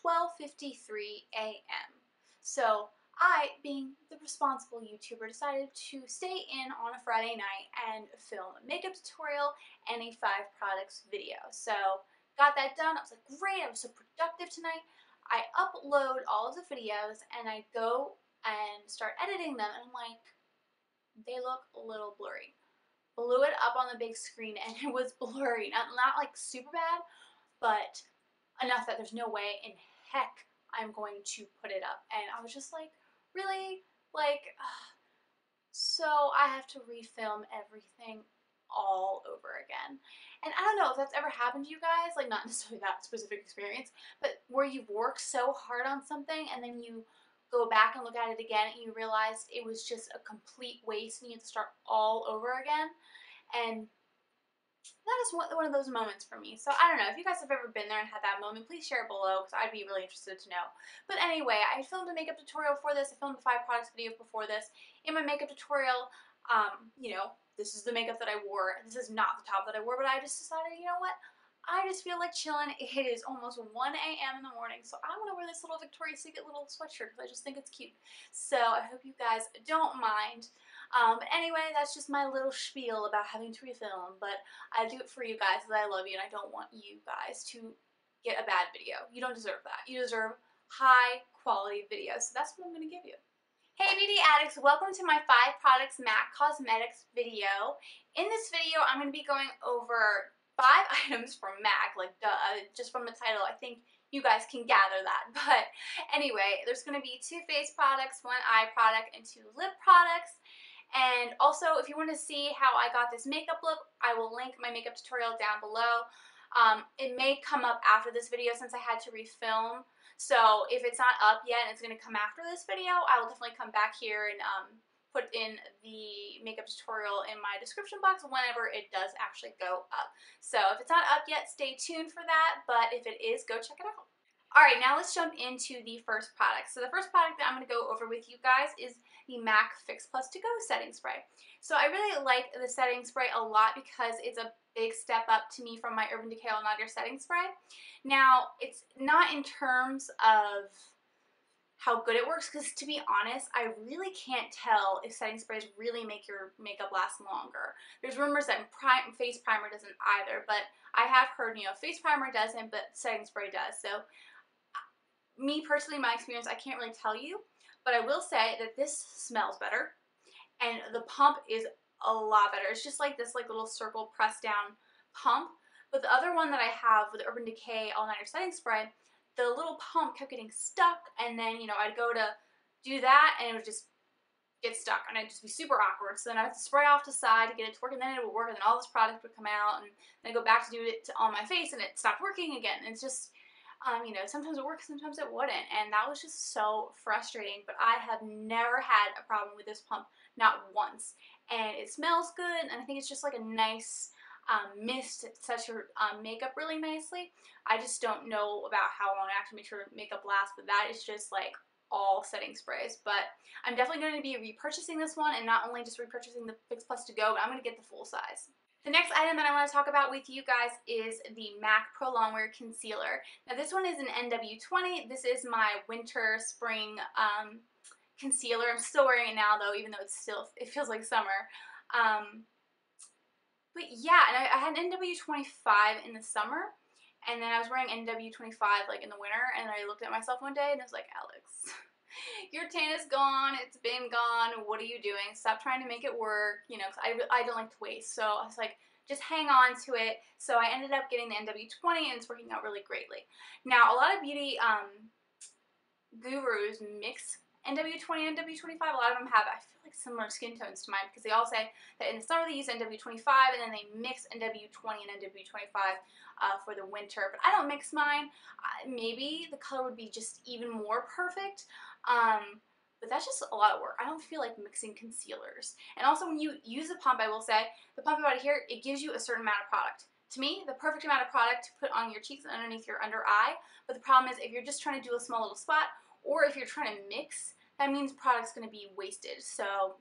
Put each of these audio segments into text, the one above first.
12:53 a.m. So I, being the responsible YouTuber, decided to stay in on a Friday night and film a makeup tutorial and a 5 products video. So got that done. I was like, great, I was so productive tonight. I upload all of the videos and I go and start editing them, and I'm like, they look a little blurry. Blew it up on the big screen and it was blurry. Not like super bad, but enough that there's no way in heck I'm going to put it up. And I was just like, really? Like, so I have to refilm everything all over again. And I don't know if that's ever happened to you guys, like not necessarily that specific experience, but where you've worked so hard on something and then you go back and look at it again and you realize it was just a complete waste and you have to start all over again. And that is one of those moments for me. So I don't know, if you guys have ever been there and had that moment, please share it below because I'd be really interested to know. But anyway, I filmed a makeup tutorial for this. I filmed a 5 products video before this. In my makeup tutorial, you know, this is the makeup that I wore. This is not the top that I wore, but I just decided, you know what? I just feel like chilling. It is almost 1 a.m. in the morning, so I want to wear this little Victoria's Secret little sweatshirt because I just think it's cute. So I hope you guys don't mind. But anyway, that's just my little spiel about having to refilm, but I do it for you guys because I love you and I don't want you guys to get a bad video. You don't deserve that. You deserve high quality videos, so that's what I'm going to give you. Hey beauty addicts, welcome to my 5 products MAC Cosmetics video. In this video, I'm going to be going over 5 items from MAC, like duh, just from the title, I think you guys can gather that. But anyway, there's going to be 2 face products, 1 eye product, and 2 lip products. And also, if you want to see how I got this makeup look, I will link my makeup tutorial down below. It may come up after this video since I had to refilm. So if it's not up yet and it's going to come after this video, I will definitely come back here and put in the makeup tutorial in my description box whenever it does actually go up. So if it's not up yet, stay tuned for that, but if it is, go check it out. Alright, now let's jump into the first product. So the first product that I'm going to go over with you guys is the MAC Fix Plus To Go setting spray. So I really like the setting spray a lot because it's a big step up to me from my Urban Decay All Nighter setting spray. Now, it's not in terms of how good it works, because to be honest, I really can't tell if setting sprays really make your makeup last longer. There's rumors that face primer doesn't either, but I have heard, you know, face primer doesn't, but setting spray does. So me personally, my experience, I can't really tell you, but I will say that this smells better, and the pump is a lot better. It's just like this little circle press down pump, but the other one that I have with the Urban Decay All Nighter setting spray, the little pump kept getting stuck, and then, you know, I'd go to do that and it would just get stuck and it'd just be super awkward. So then I had to spray off to the side to get it to work, and then it would work, and then all this product would come out, and then I go back to do it on my face and it stopped working again. And it's just, you know, sometimes it works, sometimes it wouldn't, and that was just so frustrating. But I have never had a problem with this pump, not once, and it smells good, and I think it's just like a nice mist. It sets your makeup really nicely. I just don't know about how long it actually makes your makeup last, but that is just like all setting sprays. But I'm definitely going to be repurchasing this one, and not only just repurchasing the Fix Plus To Go, but I'm going to get the full size. The next item that I want to talk about with you guys is the MAC Pro Longwear Concealer. Now this one is an NW20. This is my winter, spring concealer. I'm still wearing it now though, even though it feels like summer. But yeah, and I had an NW25 in the summer, and then I was wearing NW25 like in the winter, and I looked at myself one day and I was like, Alex, your tan is gone, it's been gone, what are you doing? Stop trying to make it work, you know, because I don't like to waste. So I was like, just hang on to it. So I ended up getting the NW20, and it's working out really greatly. Now, a lot of beauty gurus mix NW20 and NW25. A lot of them have, I feel like, similar skin tones to mine, because they all say that in the summer they use NW25 and then they mix NW20 and NW25 for the winter. But I don't mix mine. Maybe the color would be just even more perfect. But that's just a lot of work. I don't feel like mixing concealers. And also, when you use a pump, I will say, the pump out here, it gives you a certain amount of product. To me, the perfect amount of product to put on your cheeks and underneath your under eye. But the problem is, if you're just trying to do a small little spot, or if you're trying to mix, that means product's going to be wasted. So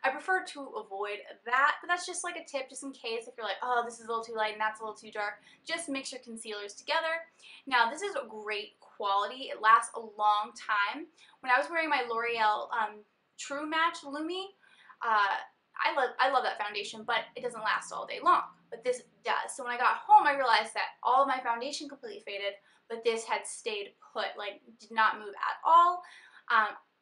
I prefer to avoid that, but that's just like a tip just in case if you're like, oh, this is a little too light and that's a little too dark. Just mix your concealers together. Now, this is great quality. It lasts a long time. When I was wearing my L'Oreal True Match Lumi, I love that foundation, but it doesn't last all day long. But this does. So when I got home, I realized that all of my foundation completely faded, but this had stayed put, like did not move at all.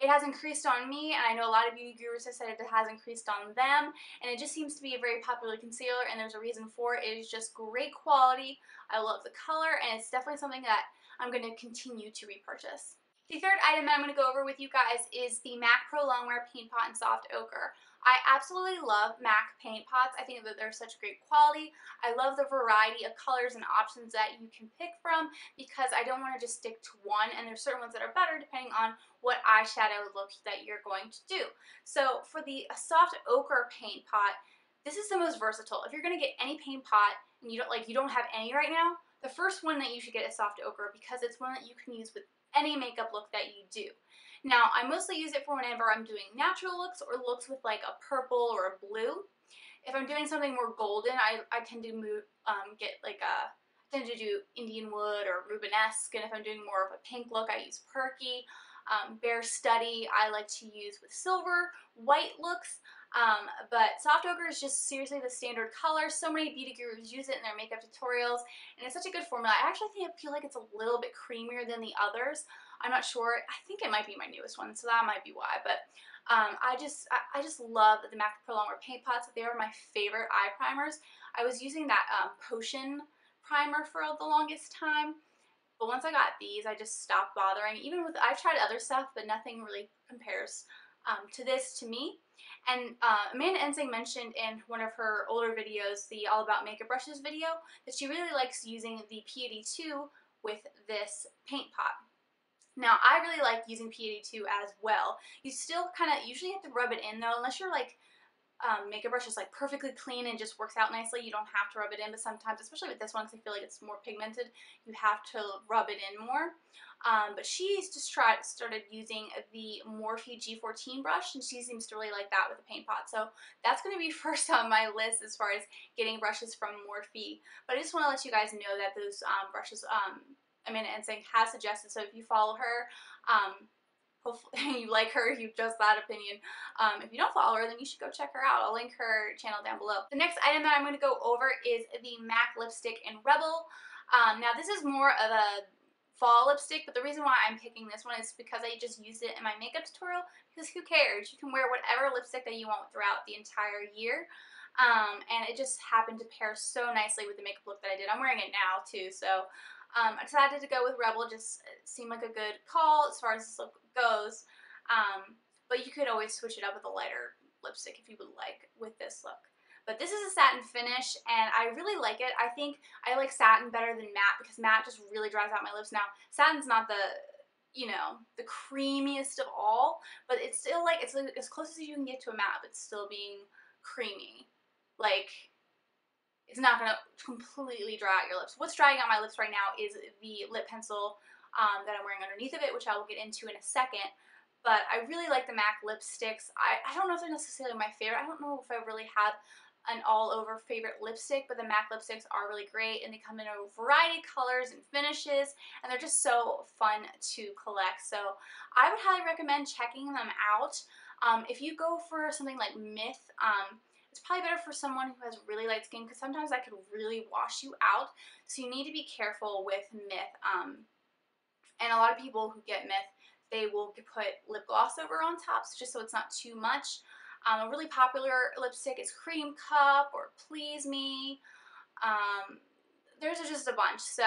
It has increased on me, and I know a lot of beauty gurus have said it has increased on them, and it just seems to be a very popular concealer, and there's a reason for it. It is just great quality. I love the color, and it's definitely something that I'm going to continue to repurchase. The third item that I'm going to go over with you guys is the MAC Pro Longwear Paint Pot in Soft Ochre. I absolutely love MAC paint pots. I think that they're such great quality. I love the variety of colors and options that you can pick from because I don't want to just stick to one, and there's certain ones that are better depending on what eyeshadow look that you're going to do. So for the Soft Ochre paint pot, this is the most versatile. If you're going to get any paint pot and you don't have any right now, the first one that you should get is Soft Ochre because it's one that you can use with any makeup look that you do. Now, I mostly use it for whenever I'm doing natural looks or looks with like a purple or a blue. If I'm doing something more golden, I tend to tend to do Indian Wood or Rubenesque, and if I'm doing more of a pink look, I use Perky. Bare Study, I like to use with silver, white looks. But Soft Ochre is just seriously the standard color. So many beauty gurus use it in their makeup tutorials, and it's such a good formula. I actually feel like it's a little bit creamier than the others. I'm not sure. I think it might be my newest one, so that might be why. But I just love the MAC Pro Longwear paint pots. They are my favorite eye primers. I was using that Potion primer for the longest time, but once I got these, I just stopped bothering. I've tried other stuff, but nothing really compares to this to me. And Amanda Ensing mentioned in one of her older videos, the All About Makeup Brushes video, that she really likes using the P82 with this paint pot. Now, I really like using P82 as well. You still kind of usually have to rub it in though, unless your makeup brush is like perfectly clean and just works out nicely. You don't have to rub it in, but sometimes, especially with this one, because I feel like it's more pigmented, you have to rub it in more. But she's just started using the Morphe G14 brush, and she seems to really like that with the paint pot. So that's going to be first on my list as far as getting brushes from Morphe. But I just want to let you guys know that those brushes Amanda Ensing has suggested. So if you follow her, hopefully you like her, you just that opinion. If you don't follow her, then you should go check her out. I'll link her channel down below. The next item that I'm going to go over is the MAC lipstick in Rebel. Now this is more of a fall lipstick, but the reason why I'm picking this one is because I just used it in my makeup tutorial, because who cares? You can wear whatever lipstick that you want throughout the entire year. And it just happened to pair so nicely with the makeup look that I did. I'm wearing it now too, so I decided to go with Rebel. Just seemed like a good call as far as this look goes. But you could always switch it up with a lighter lipstick if you would like with this look. But this is a satin finish, and I really like it. I think I like satin better than matte because matte just really dries out my lips. Now, satin's not the creamiest of all, but it's still like, it's as close as you can get to a matte, but still being creamy. Like, it's not going to completely dry out your lips. What's drying out my lips right now is the lip pencil that I'm wearing underneath of it, which I will get into in a second. But I really like the MAC lipsticks. I don't know if they're necessarily my favorite. I don't know if I really have an all-over favorite lipstick, but the MAC lipsticks are really great, and they come in a variety of colors and finishes, and they're just so fun to collect. So I would highly recommend checking them out. If you go for something like Myth, it's probably better for someone who has really light skin, because sometimes that could really wash you out. So you need to be careful with Myth. And a lot of people who get Myth, they will put lip gloss over on top, just so it's not too much. A really popular lipstick is Cream Cup or Please Me. There's just a bunch. So,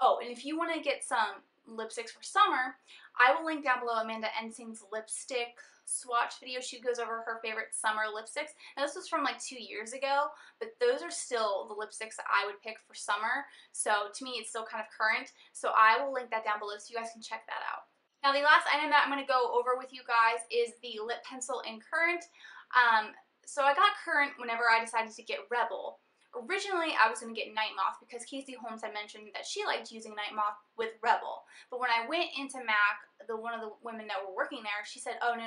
oh, and if you want to get some lipsticks for summer, I will link down below Amanda Ensing's lipstick swatch video. She goes over her favorite summer lipsticks. Now, this was from like 2 years ago, but those are still the lipsticks that I would pick for summer. So, to me, it's still kind of current. So, I will link that down below so you guys can check that out. Now, the last item that I'm going to go over with you guys is the lip pencil in Currant. So I got Currant whenever I decided to get Rebel, Originally, I was going to get Night Moth because Casey Holmes had mentioned that she liked using Night Moth with Rebel. But when I went into MAC, one of the women that were working there, she said, oh, no.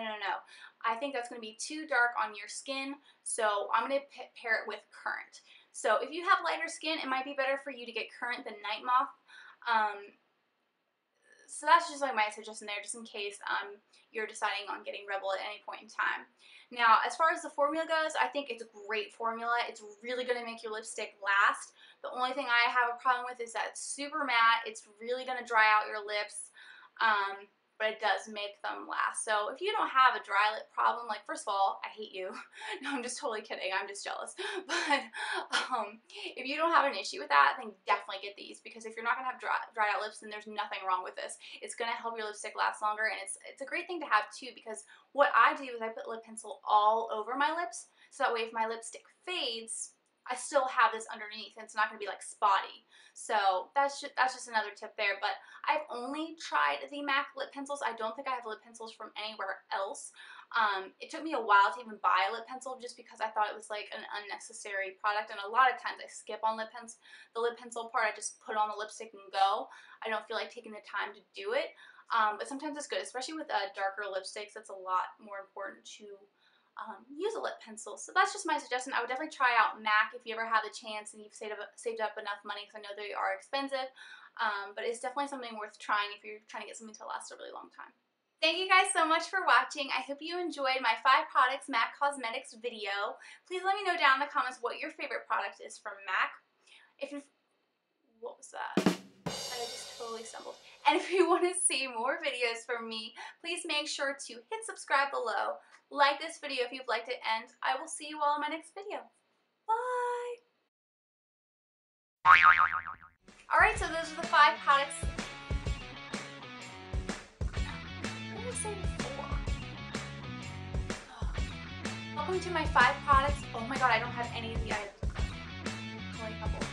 I think that's going to be too dark on your skin, so I'm going to pair it with Current. So if you have lighter skin, it might be better for you to get Current than Night Moth. So that's just like my suggestion there, just in case you're deciding on getting Rebel at any point in time. Now, as far as the formula goes, I think it's a great formula. It's really going to make your lipstick last. The only thing I have a problem with is that it's super matte. It's really going to dry out your lips, but it does make them last. So if you don't have a dry lip problem, like, first of all, I hate you. No, I'm just totally kidding. I'm just jealous. But if you don't have an issue with that, then definitely get these, because if you're not going to have dried out lips, then there's nothing wrong with this. It's going to help your lipstick last longer, and it's a great thing to have too, because what I do is I put lip pencil all over my lips, so that way if my lipstick fades, I still have this underneath, and it's not going to be like spotty. So that's just another tip there. But I've only tried the MAC lip pencils. I don't think I have lip pencils from anywhere else. It took me a while to even buy a lip pencil, just because I thought it was like an unnecessary product, and a lot of times I skip on the lip pencil part. I just put on the lipstick and go. I don't feel like taking the time to do it. But sometimes it's good, especially with darker lipsticks. It's a lot more important to use a lip pencil. So that's just my suggestion. I would definitely try out MAC if you ever have the chance and you've saved up enough money, because I know they are expensive. But it's definitely something worth trying if you're trying to get something to last a really long time. Thank you guys so much for watching. I hope you enjoyed my 5 products MAC Cosmetics video. Please let me know down in the comments what your favorite product is from MAC. What was that? I just totally stumbled. And if you want to see more videos from me, please make sure to hit subscribe below. Like this video if you've liked it, and I will see you all in my next video. Bye! Alright, so those are the 5 products. What did I say before? Welcome to my 5 products. Oh my god, I don't have any of the items. Only a couple.